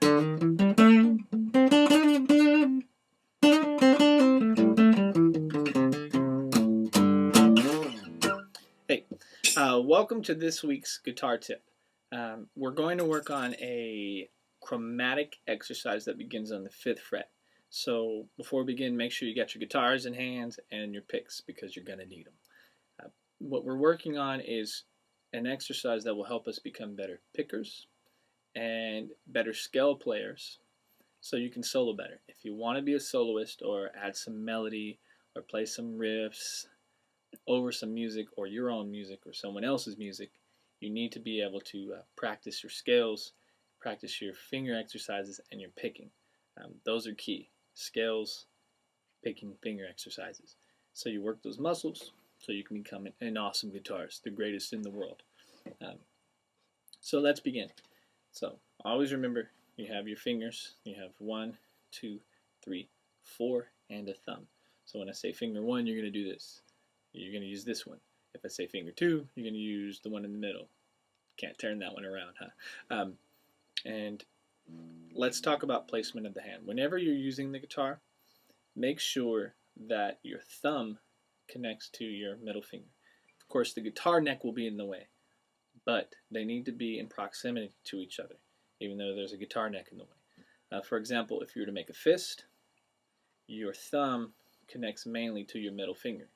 Hey, welcome to this week's guitar tip. We're going to work on a chromatic exercise that begins on the 5th fret. So before we begin, make sure you got your guitars in hand and your picks because you're going to need them. What we're working on is an exercise that will help us become better pickers and better scale players so you can solo better. If you want to be a soloist or add some melody or play some riffs over some music or your own music or someone else's music, you need to be able to practice your scales, practice your finger exercises, and your picking. Those are key. Scales, picking, finger exercises. So you work those muscles so you can become an awesome guitarist, the greatest in the world. So let's begin. So always remember you have your fingers. You have 1, 2, 3, 4, and a thumb. So when I say finger 1, you're going to do this. You're going to use this one. If I say finger 2, you're going to use the one in the middle. Can't turn that one around, huh? And let's talk about placement of the hand. Whenever you're using the guitar, make sure that your thumb connects to your middle finger. Of course, the guitar neck will be in the way, but they need to be in proximity to each other, even though there's a guitar neck in the way. For example, if you were to make a fist, your thumb connects mainly to your middle finger.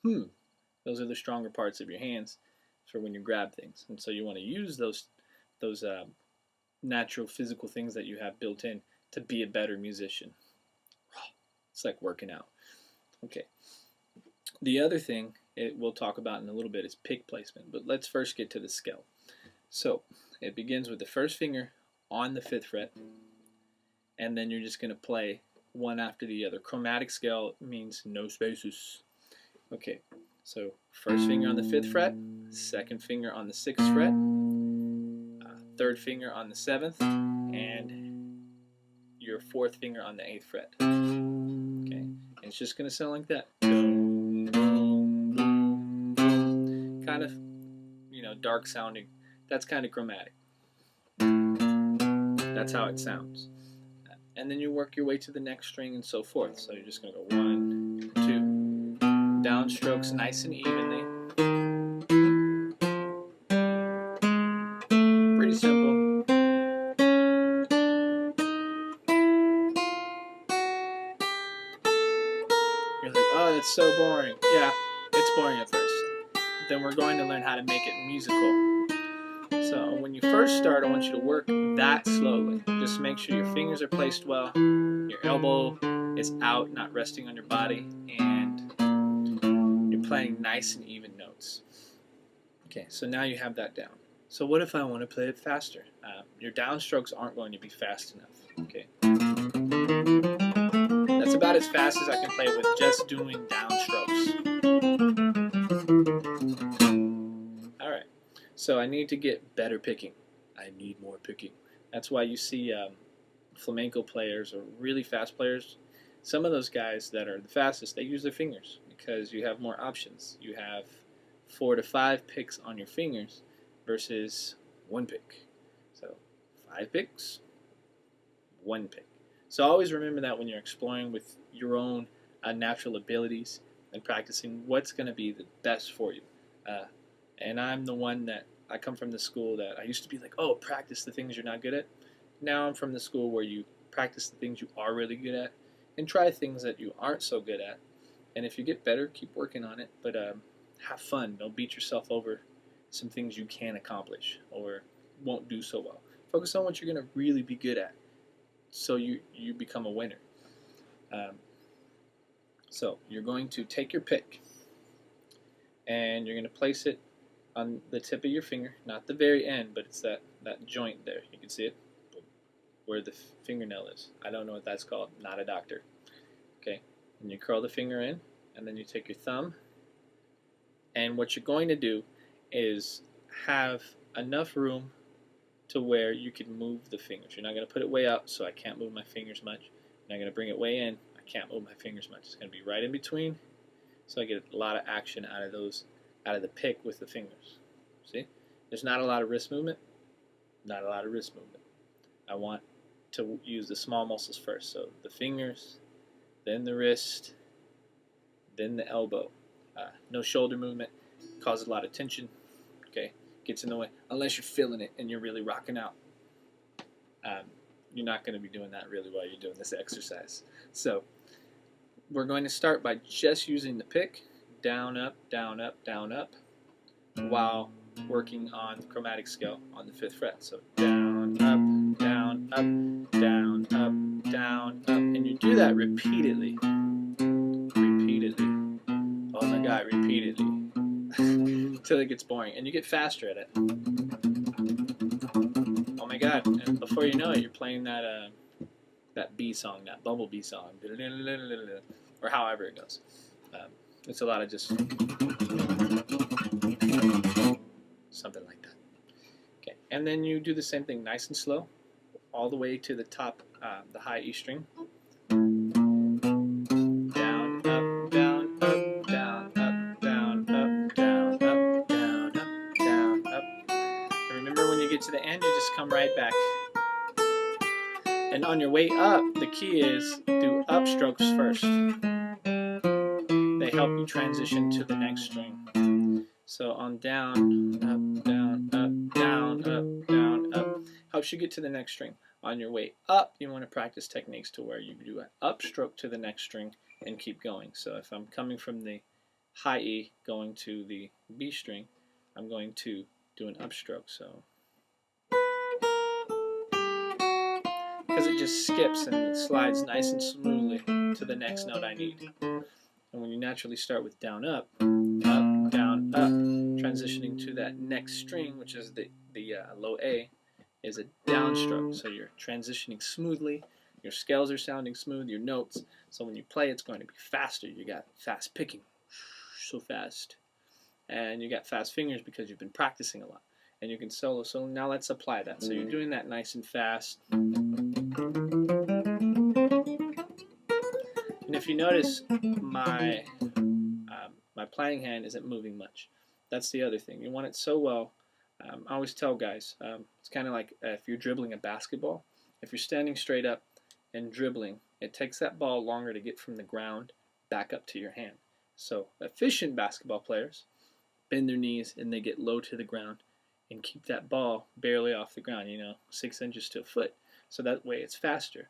Those are the stronger parts of your hands for when you grab things, and so you want to use those natural physical things that you have built in to be a better musician. It's like working out. Okay. The other thing we'll talk about in a little bit is pick placement, but let's first get to the scale. So it begins with the first finger on the 5th fret, and then you're just going to play one after the other. Chromatic scale means no spaces. Okay, so first finger on the 5th fret, second finger on the 6th fret, third finger on the 7th, and your 4th finger on the 8th fret. Okay, and it's just going to sound like that. Kind of, dark sounding. That's kind of chromatic. That's how it sounds. And then you work your way to the next string and so forth. So you're just going to go 1, 2, downstrokes nice and evenly. Pretty simple. You're like, oh, that's so boring. Yeah, it's boring at first. But then we're going to learn how to make it musical. So when you first start, I want you to work that slowly. Just make sure your fingers are placed well, your elbow is out, not resting on your body, and you're playing nice and even notes. Okay, so now you have that down. So what if I want to play it faster? Your downstrokes aren't going to be fast enough. Okay, that's about as fast as I can play with just doing downstrokes. All right, so I need to get better picking. I need more picking. That's why you see flamenco players or really fast players. Some of those guys that are the fastest, they use their fingers because you have more options. You have 4 to 5 picks on your fingers versus 1 pick. So 5 picks, 1 pick. So always remember that when you're exploring with your own natural abilities and practicing what's going to be the best for you. And I'm the one that I come from the school that I used to be like, oh, practice the things you're not good at. Now I'm from the school where you practice the things you are really good at and try things that you aren't so good at. And if you get better, keep working on it. But have fun. Don't beat yourself over some things you can't accomplish or won't do so well. Focus on what you're going to really be good at so you become a winner. So you're going to take your pick and you're going to place it on the tip of your finger, not the very end, but it's that joint there. You can see it where the fingernail is. I don't know what that's called. Not a doctor. Okay, and you curl the finger in, and then you take your thumb, and what you're going to do is have enough room to where you can move the fingers. You're not going to put it way out, so I can't move my fingers much. You're not going to bring it way in. I can't move my fingers much. It's going to be right in between, so I get a lot of action out of the pick with the fingers. See? There's not a lot of wrist movement. Not a lot of wrist movement. I want to use the small muscles first. So the fingers, then the wrist, then the elbow. No shoulder movement, causes a lot of tension. Okay, gets in the way. Unless you're feeling it and you're really rocking out, you're not going to be doing that really while you're doing this exercise. So we're going to start by just using the pick, down, up, down, up, down, up, while working on the chromatic scale on the 5th fret. So down, up, down, up, down, up, down, up, and you do that repeatedly. Oh my God, repeatedly. Until it gets boring, and you get faster at it. Oh my God, and before you know it, you're playing that that bee song, that bumblebee song, or however it goes. It's a lot of just something like that. Okay, and then you do the same thing, nice and slow, all the way to the top, the high E string. Down, up, down, up, down, up, down, up, down, up, down, up, down, up. And remember, when you get to the end, you just come right back. And on your way up, the key is do upstrokes first. They help you transition to the next string. So on down, up, down, up, down, up, down, up, helps you get to the next string. On your way up, you want to practice techniques to where you do an upstroke to the next string and keep going. So if I'm coming from the high E going to the B string, I'm going to do an upstroke. So because it just skips and it slides nice and smoothly to the next note I need. And when you naturally start with down, up, down, up, transitioning to that next string, which is the low A, is a downstroke. So you're transitioning smoothly, your scales are sounding smooth, your notes. So when you play, it's going to be faster. You got fast picking, so fast. And you got fast fingers because you've been practicing a lot. And you can solo. So now let's apply that. So you're doing that nice and fast. And if you notice, my playing hand isn't moving much. That's the other thing. You want it so well. I always tell guys, it's kind of like if you're dribbling a basketball. If you're standing straight up and dribbling, it takes that ball longer to get from the ground back up to your hand. So efficient basketball players bend their knees and they get low to the ground and keep that ball barely off the ground, 6 inches to a foot. So that way it's faster.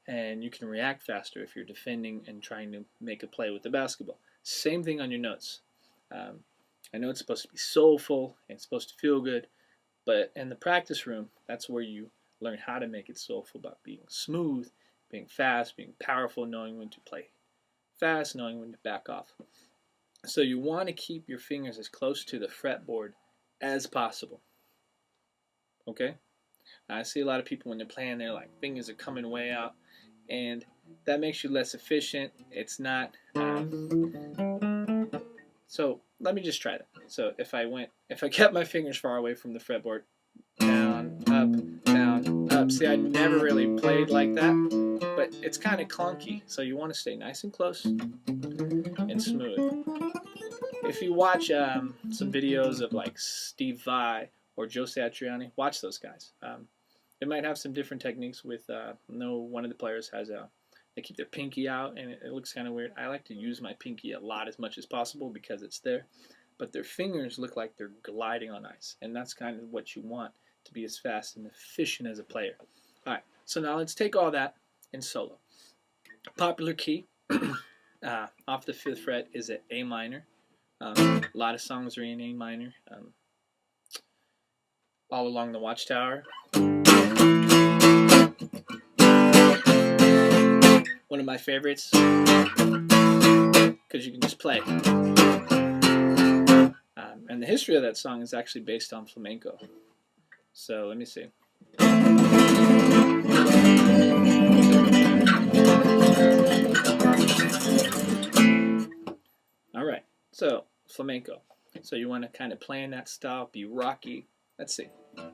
And you can react faster if you're defending and trying to make a play with the basketball. Same thing on your notes. I know it's supposed to be soulful and it's supposed to feel good, but in the practice room, that's where you learn how to make it soulful, about being smooth, being fast, being powerful, knowing when to play fast, knowing when to back off. So you want to keep your fingers as close to the fretboard as possible. Okay? I see a lot of people when they're playing, their fingers are coming way out, and that makes you less efficient. It's not. So let me just try that. So if I kept my fingers far away from the fretboard, down, up. See, I never really played like that, but it's kind of clunky. So you want to stay nice and close and smooth. If you watch some videos of Steve Vai or Joe Satriani, watch those guys. They might have some different techniques with, I know one of the players has they keep their pinky out and it looks kind of weird. I like to use my pinky a lot, as much as possible, because it's there. But their fingers look like they're gliding on ice, and that's kind of what you want to be as fast and efficient as a player. All right, so now let's take all that in solo. Popular key off the 5th fret is at A minor. A lot of songs are in A minor. All Along the Watchtower. One of my favorites, because you can just play. And the history of that song is actually based on flamenco. So let me see. All right, so flamenco. So you want to kind of play in that style, be rocky. Let's see. All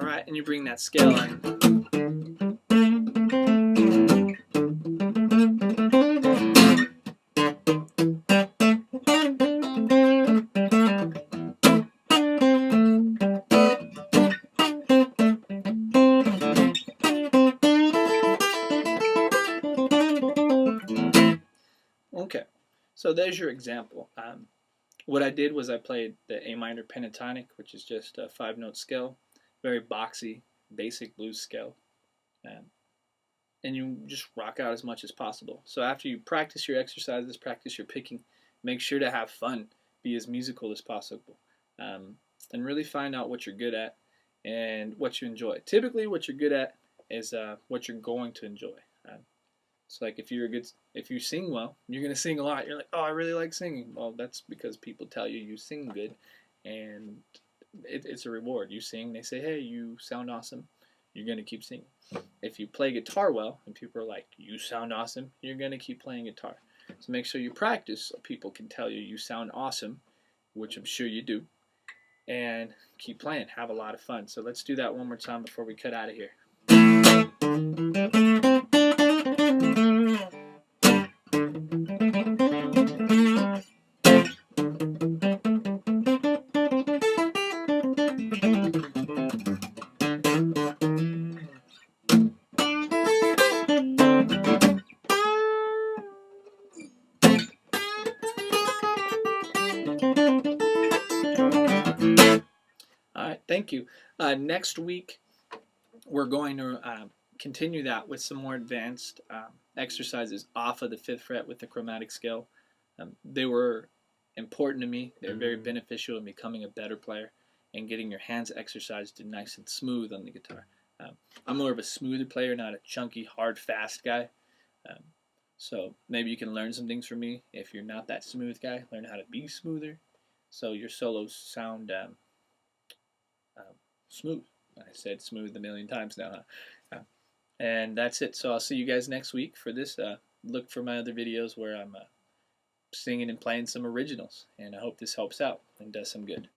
right, and you bring that scale in. So there's your example. What I did was I played the A minor pentatonic, which is just a 5-note scale, very boxy, basic blues scale. And you just rock out as much as possible. So after you practice your exercises, practice your picking, make sure to have fun, be as musical as possible, and really find out what you're good at and what you enjoy. Typically, what you're good at is what you're going to enjoy. So like if you sing well, you're gonna sing a lot. You're like, oh, I really like singing. Well, that's because people tell you you sing good, and it's a reward. You sing, they say, hey, you sound awesome. You're gonna keep singing. If you play guitar well, and people are like, you sound awesome, you're gonna keep playing guitar. So make sure you practice so people can tell you you sound awesome, which I'm sure you do, and keep playing. Have a lot of fun. So let's do that one more time before we cut out of here. All right, thank you. Next week, we're going to continue that with some more advanced exercises off of the 5th fret with the chromatic scale. They were important to me. They're very beneficial in becoming a better player and getting your hands exercised and nice and smooth on the guitar. I'm more of a smoother player, not a chunky, hard, fast guy. So maybe you can learn some things from me. If you're not that smooth guy, learn how to be smoother so your solos sound smooth. I said smooth a million times now, huh? And that's it. So I'll see you guys next week for this. Look for my other videos where I'm singing and playing some originals. And I hope this helps out and does some good.